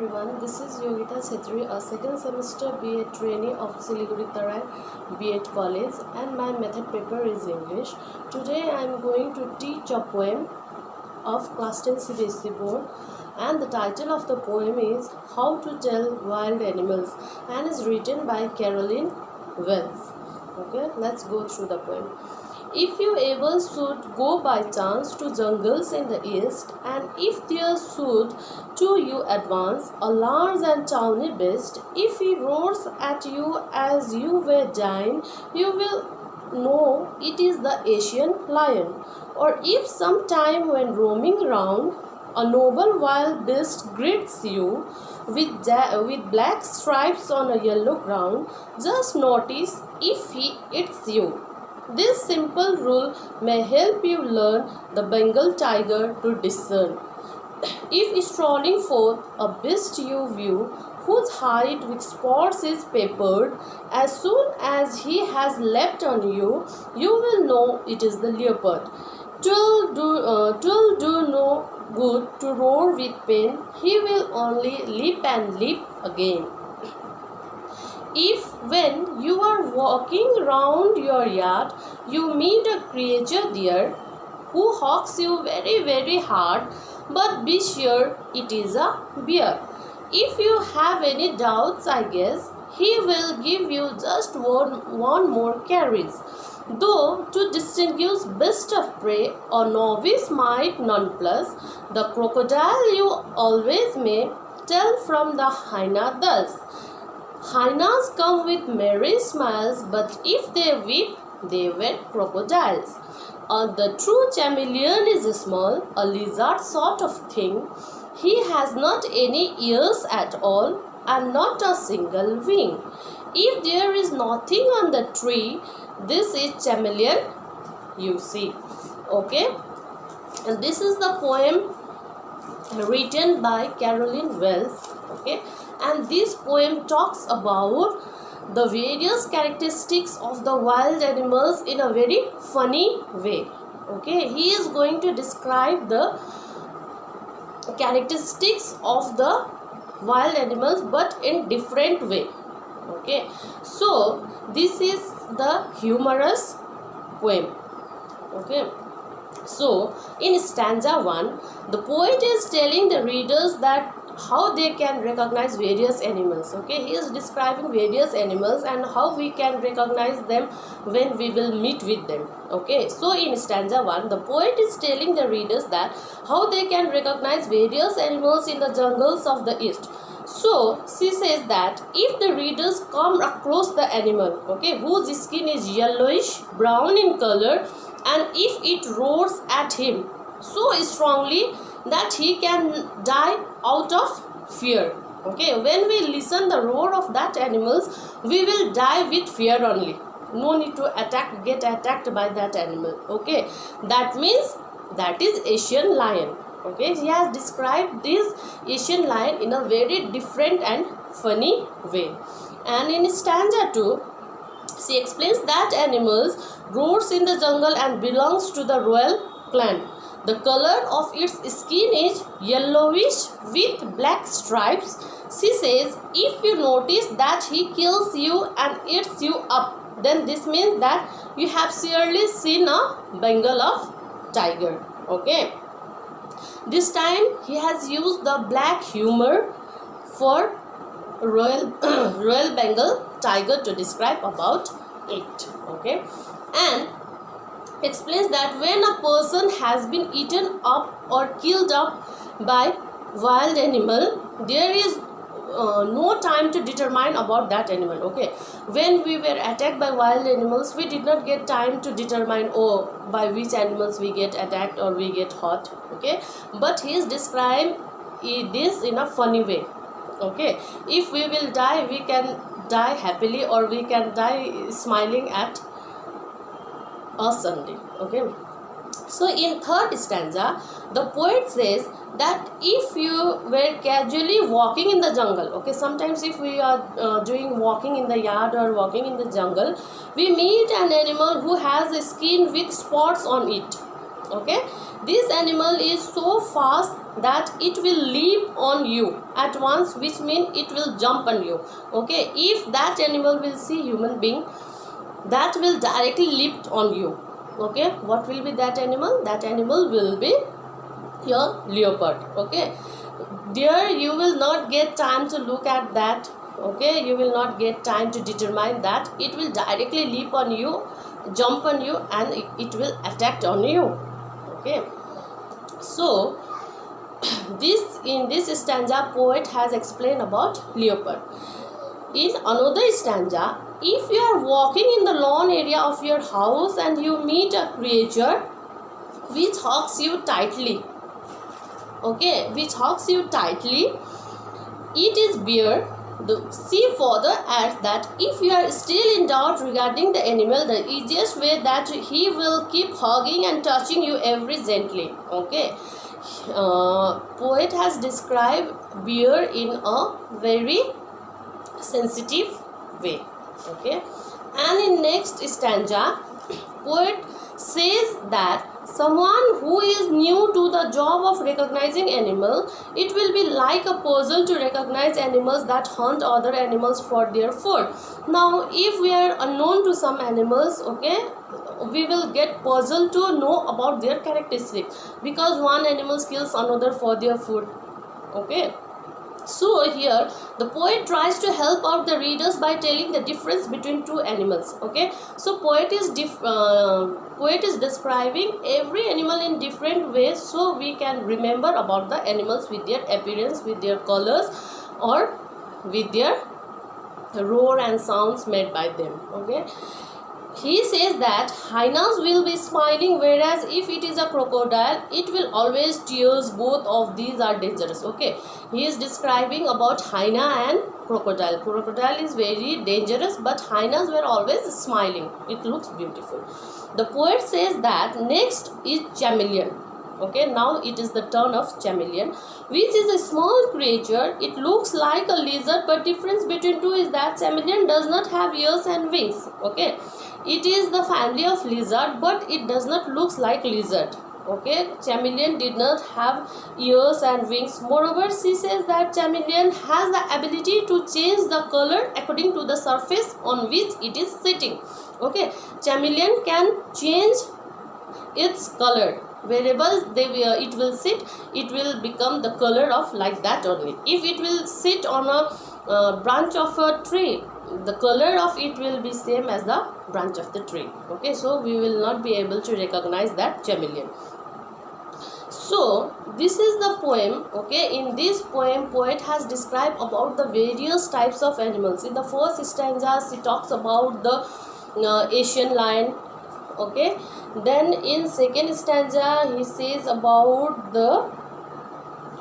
everyone, this is Yogita Chhetri, a second semester BA trainee of Siliguri Tarai BEd College, and my method paper is English. Today I am going to teach a poem of class 10 CBSE board, and the title of the poem is How to Tell Wild Animals and is written by Caroline Wells. Okay, let's go through the poem. If you ever should go by chance to jungles in the east, and if there should to you advance a large and tawny beast, if he roars at you as you were dying, you will know it is the Asian lion. Or if sometime when roaming round, a noble wild beast greets you with black stripes on a yellow ground, just notice if he eats you. This simple rule may help you learn the Bengal tiger to discern. If strolling forth a beast you view, whose hide with spots is papered, as soon as he has leapt on you, you will know it is the leopard. Twill do no good to roar with pain, he will only leap and leap again. If when you are walking round your yard, you meet a creature there who hawks you very hard, but be sure it is a bear. If you have any doubts, I guess he will give you just one more carriage. Though to distinguish beast of prey, a novice might nonplus, the crocodile you always may tell from the hyena thus. Hyenas come with merry smiles, but if they weep, they wed crocodiles. The true chameleon is small, a lizard sort of thing. He has not any ears at all, and not a single wing. If there is nothing on the tree, this is chameleon, you see. Okay, and this is the poem written by Caroline Wells. Okay, and this poem talks about the various characteristics of the wild animals in a very funny way. Okay, he is going to describe the characteristics of the wild animals but in different way. Okay, so this is the humorous poem. Okay, so in stanza 1, the poet is telling the readers that how they can recognize various animals. Okay, he is describing various animals and how we can recognize them when we will meet with them. Okay, so in stanza 1, the poet is telling the readers that how they can recognize various animals in the jungles of the east. So she says that if the readers come across the animal, okay, whose skin is yellowish brown in color, and if it roars at him so strongly that he can die out of fear. Okay, when we listen the roar of that animals, we will die with fear only. No need to get attacked by that animal. Okay, that means that is Asian lion. Okay, he has described this Asian lion in a very different and funny way. And in stanza 2, she explains that animals roars in the jungle and belongs to the royal clan. The color of its skin is yellowish with black stripes. She says if you notice that he kills you and eats you up, then this means that you have surely seen a Bengal of tiger. Okay, this time he has used the black humor for royal Bengal tiger to describe about it. Okay, and explains that when a person has been eaten up or killed up by wild animal, there is no time to determine about that animal. Okay, when we were attacked by wild animals, we did not get time to determine by which animals we get attacked or we get hurt. Okay, but he is describing this in a funny way. Okay, if we will die, we can die happily or we can die smiling at a Sunday. Okay, so in third stanza, the poet says that if you were casually walking in the jungle, okay, sometimes if we are doing walking in the yard or walking in the jungle, we meet an animal who has a skin with spots on it. Okay, this animal is so fast that it will leap on you at once, which means it will jump on you. Okay, if that animal will see human being, that will directly leap on you. Okay, what will be that animal? That animal will be your leopard. Okay, there you will not get time to look at that. Okay, you will not get time to determine that. It will directly leap on you, jump on you, and it will attack on you. Okay, so in this stanza, poet has explained about leopard. In another stanza, if you are walking in the lawn area of your house and you meet a creature which hugs you tightly, okay, which hugs you tightly, it is bear. The sea further adds that if you are still in doubt regarding the animal, the easiest way that he will keep hugging and touching you every gently. Okay, poet has described bear in a very sensitive way. Okay, and in next stanza, poet says that someone who is new to the job of recognizing animal, it will be like a puzzle to recognize animals that hunt other animals for their food. Now if we are unknown to some animals, okay, we will get puzzled to know about their characteristics, because one animal kills another for their food. Okay, so here the poet tries to help out the readers by telling the difference between two animals. Okay, so poet is describing every animal in different ways, so we can remember about the animals with their appearance, with their colors, or with their roar and sounds made by them. Okay, he says that hyenas will be smiling, whereas if it is a crocodile, it will always tears. Both of these are dangerous. Okay, he is describing about hyena and crocodile. Crocodile is very dangerous, but hyenas were always smiling. It looks beautiful. The poet says that next is chameleon. Okay, now it is the turn of chameleon, which is a small creature. It looks like a lizard, but difference between two is that chameleon does not have ears and wings. Okay, it is the family of lizard, but it does not look like lizard. Okay, chameleon did not have ears and wings. Moreover, she says that chameleon has the ability to change the color according to the surface on which it is sitting. Okay, chameleon can change its color. Wherever it will sit, it will become the color of like that only. If it will sit on a branch of a tree, the color of it will be same as the branch of the tree. Okay, so we will not be able to recognize that chameleon. So this is the poem. Okay, in this poem, poet has described about the various types of animals. In the first stanza, she talks about the Asian lion. Okay, then in second stanza he says about the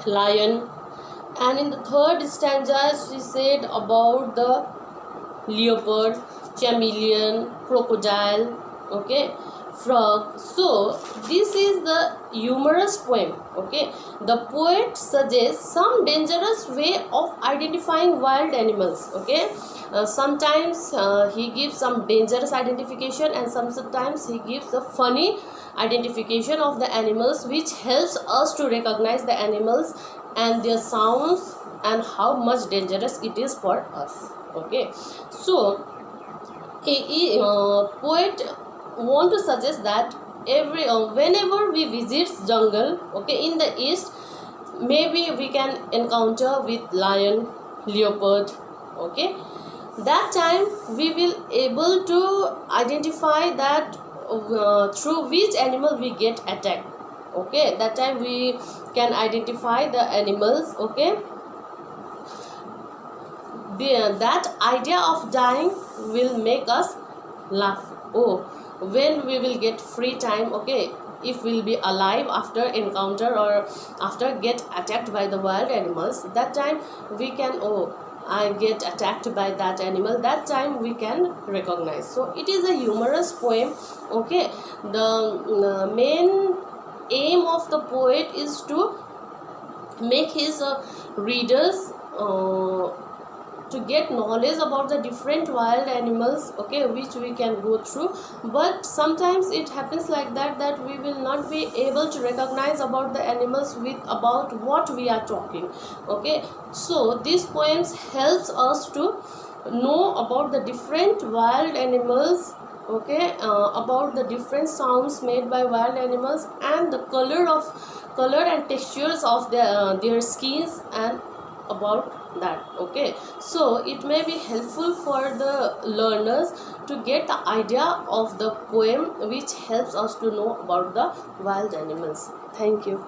lion, and in the third stanza she said about the leopard, chameleon, crocodile, okay, frog. So this is the humorous poem. Okay, the poet suggests some dangerous way of identifying wild animals. Okay, sometimes he gives some dangerous identification, and sometimes he gives a funny identification of the animals, which helps us to recognize the animals and their sounds and how much dangerous it is for us. Okay, so poet want to suggest that whenever we visit jungle, okay, in the east, maybe we can encounter with lion, leopard. Okay, that time we will able to identify that through which animal we get attacked. Okay, that time we can identify the animals. Okay, that idea of dying will make us laugh. Oh, when we will get free time, okay, if we'll be alive after encounter or after get attacked by the wild animals, that time we can, oh, I get attacked by that animal, that time we can recognize. So it is a humorous poem. Okay, the main aim of the poet is to make his readers to get knowledge about the different wild animals, okay, which we can go through. But sometimes it happens like that we will not be able to recognize about the animals with about what we are talking, okay. So these poems helps us to know about the different wild animals, okay, about the different sounds made by wild animals and the color and textures of their skins and about that, okay. So it may be helpful for the learners to get the idea of the poem, which helps us to know about the wild animals. Thank you.